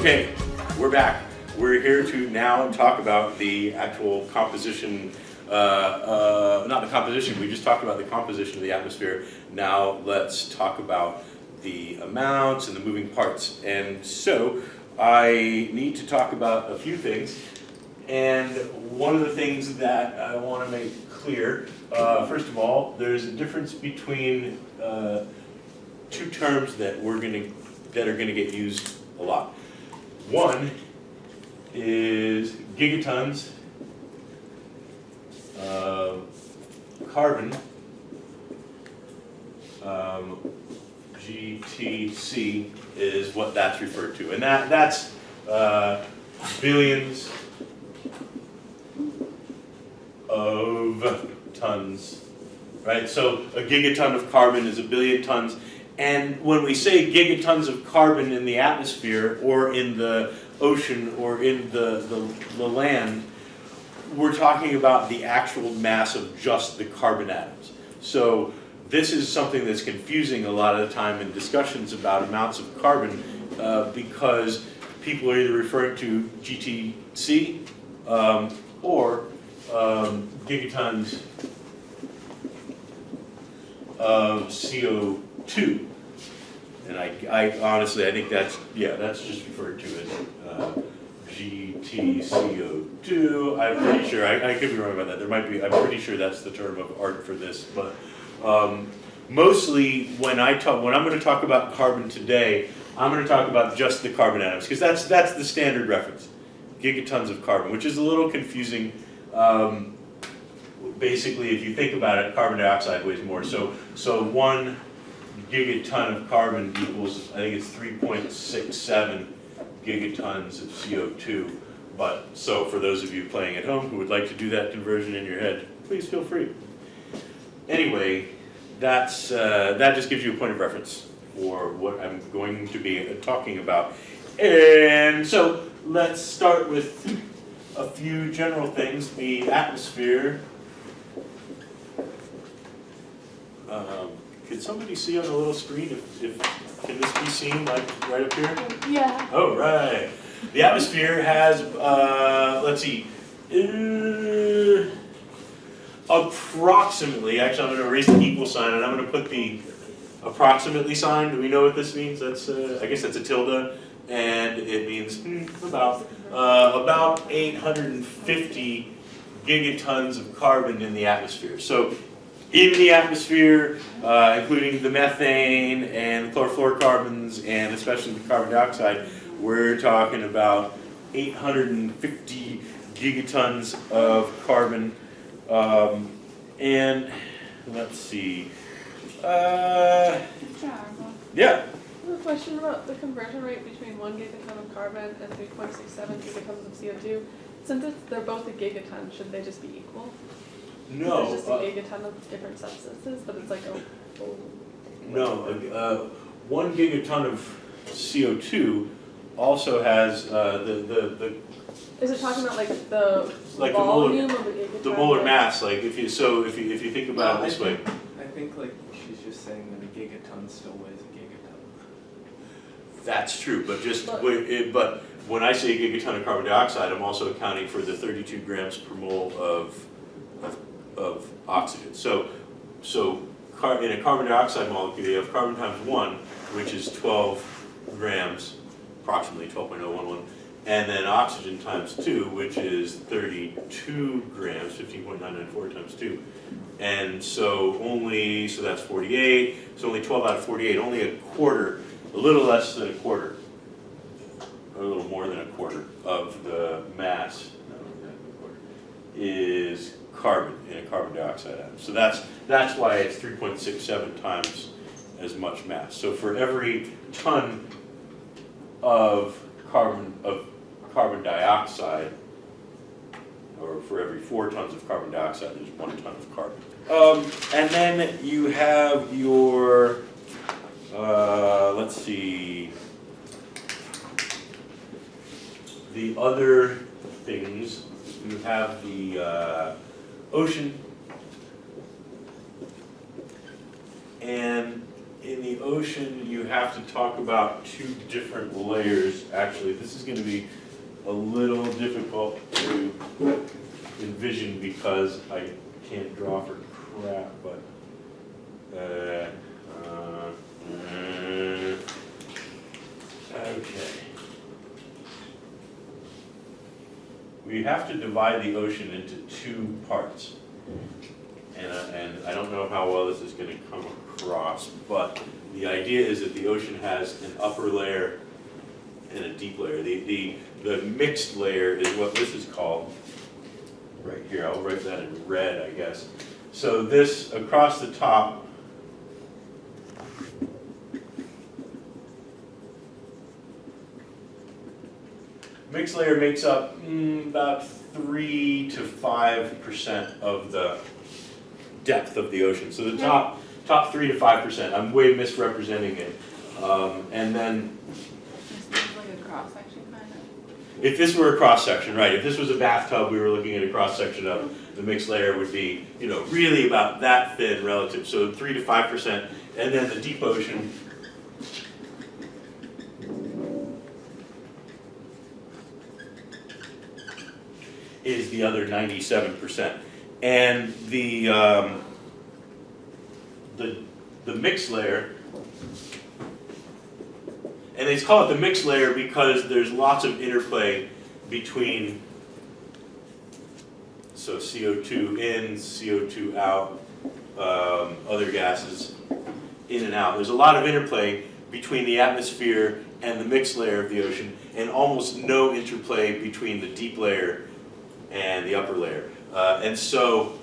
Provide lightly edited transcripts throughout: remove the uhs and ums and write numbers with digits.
Okay, we're back. We're here to now talk about the actual composition, not the composition, we just talked about the composition of the atmosphere. Now let's talk about the amounts and the moving parts. And so I need to talk about a few things. And one of the things that I want to make clear, first of all, there's a difference between two terms that are going to get used a lot. One is gigatons of carbon, GTC is what that's referred to, and that's billions of tons, right? So a gigaton of carbon is a billion tons. And when we say gigatons of carbon in the atmosphere or in the ocean or in the land, we're talking about the actual mass of just the carbon atoms. So this is something that's confusing a lot of the time in discussions about amounts of carbon because people are either referring to GTC or gigatons of CO2, and I honestly, I think that's just referred to as GTCO2. I'm pretty sure, I could be wrong about that. There might be, I'm pretty sure that's the term of art for this, but mostly when I'm going to talk about carbon today, I'm going to talk about just the carbon atoms, because that's the standard reference, gigatons of carbon, which is a little confusing. Basically, if you think about it, carbon dioxide weighs more. So 1 gigaton of carbon equals, I think it's 3.67 gigatons of CO2. But so for those of you playing at home who would like to do that conversion in your head, please feel free. Anyway, that just gives you a point of reference for what I'm going to be talking about. And so let's start with a few general things. The atmosphere. Can somebody see on the little screen if can this be seen like right up here? Yeah. Oh, right. The atmosphere has, let's see, approximately, actually I'm going to erase the equal sign and I'm going to put the approximately sign. Do we know what this means? That's, I guess that's a tilde, and it means about 850 gigatons of carbon in the atmosphere. So in the atmosphere, including the methane and chlorofluorocarbons and especially the carbon dioxide, we're talking about 850 gigatons of carbon. And let's see. Yeah. Yeah. I have a question about the conversion rate between 1 gigaton of carbon and 3.67 gigatons of CO2. Since they're both a gigaton, should they just be equal? No. There's just a gigaton of different substances, but it's like a whole... No. 1 gigaton of CO2 also has the Is it talking about like the like volume of a gigaton? the molar mass. Like if you think about it this way. I think like she's just saying that a gigaton still weighs a gigaton. That's true, but but when I say gigaton of carbon dioxide, I'm also accounting for the 32 grams per mole of oxygen. So in a carbon dioxide molecule, you have carbon times 1, which is 12 grams, approximately 12.011, and then oxygen times 2, which is 32 grams, 15.994 times 2. And so that's 48, so only 12 out of 48, only a quarter, a little less than a quarter, a little more than a quarter of the mass, is carbon in a carbon dioxide atom. So that's why it's 3.67 times as much mass. So for every ton of carbon dioxide, or for every 4 tons of carbon dioxide, there's 1 ton of carbon. And then you have your, let's see, the other things. You have the ocean, and in the the ocean, you have to talk about two different layers. Actually, this is going to be a little difficult to envision because I can't draw for crap, but okay. We have to divide the ocean into two parts. And I don't know how well this is going to come across, but the idea is that the ocean has an upper layer and a deep layer. The mixed layer is what this is called right here. I'll write that in red, I guess. So this across the top mixed layer makes up about 3 to 5% of the depth of the ocean. So the top 3 to 5%. I'm way misrepresenting it. And then Like a cross section kind of. if this were a cross section, right? If this was a bathtub, we were looking at a cross section of the mixed layer would be, you know, really about that thin relative. So 3 to 5%, and then the deep ocean is the other 97%. And the mixed layer, and they call it the mixed layer because there's lots of interplay between, so CO2 in, CO2 out, other gases in and out. There's a lot of interplay between the atmosphere and the mixed layer of the ocean, and almost no interplay between the deep layer and the upper layer. And so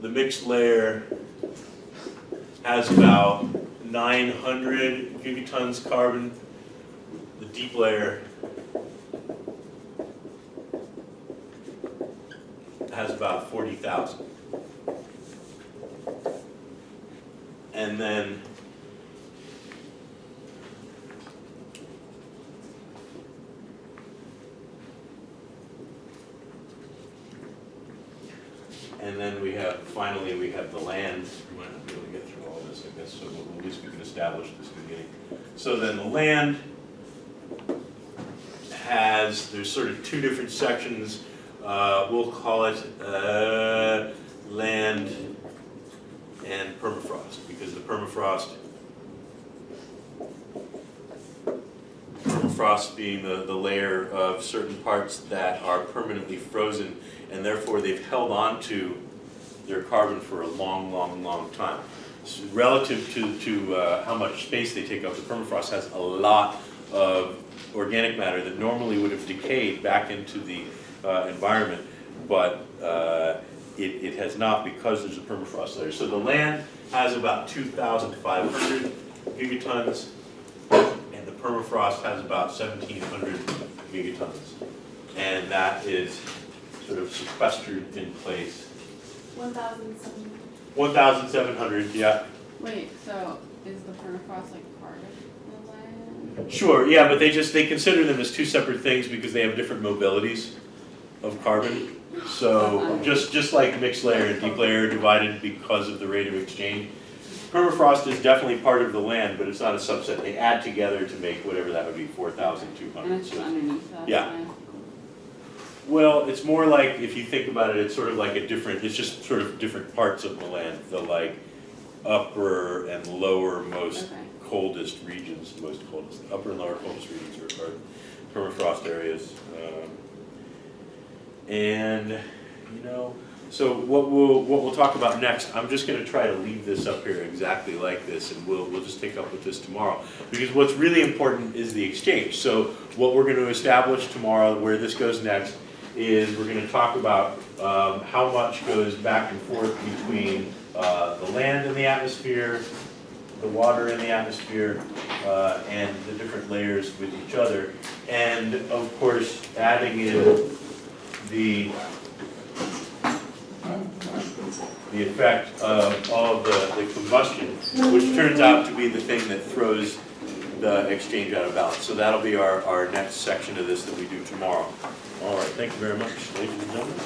the mixed layer has about 900 gigatons carbon. The deep layer has about 40,000. And then we have, finally, we have the land. We might not be able to get through all this, I guess, so at least we can establish this beginning. So then the land has, there's sort of two different sections. We'll call it land and permafrost, because the permafrost being the layer of certain parts that are permanently frozen, and therefore they've held on to their carbon for a long, long, long time. So relative to how much space they take up, the permafrost has a lot of organic matter that normally would have decayed back into the environment, but it has not, because there's a permafrost layer. So the land has about 2,500 gigatons, and the permafrost has about 1,700 gigatons. And that is sort of sequestered in place. 1,700. 1,700, yeah. Wait, so is the permafrost like part of the land? Sure, yeah, but they consider them as two separate things because they have different mobilities of carbon. So just like mixed layer and deep layer are divided because of the rate of exchange. Permafrost is definitely part of the land, but it's not a subset. They add together to make whatever that would be, 4,200. And it's So, underneath that yeah. land? well, it's more like, if you think about it, it's sort of like a different, it's just sort of different parts of the land. The like upper and lower most Okay. coldest regions, upper and lower coldest regions are permafrost areas. And, you know, so what we'll talk about next, I'm just gonna try to leave this up here exactly like this, and we'll just take up with this tomorrow. Because what's really important is the exchange. So what we're gonna establish tomorrow, where this goes next, is we're gonna talk about how much goes back and forth between the land in the atmosphere, the water in the atmosphere, and the different layers with each other. And of course, adding in the effect of all of the combustion, which turns out to be the thing that throws the exchange out of balance. So that'll be our next section of this that we do tomorrow. All right, thank you very much, ladies and gentlemen.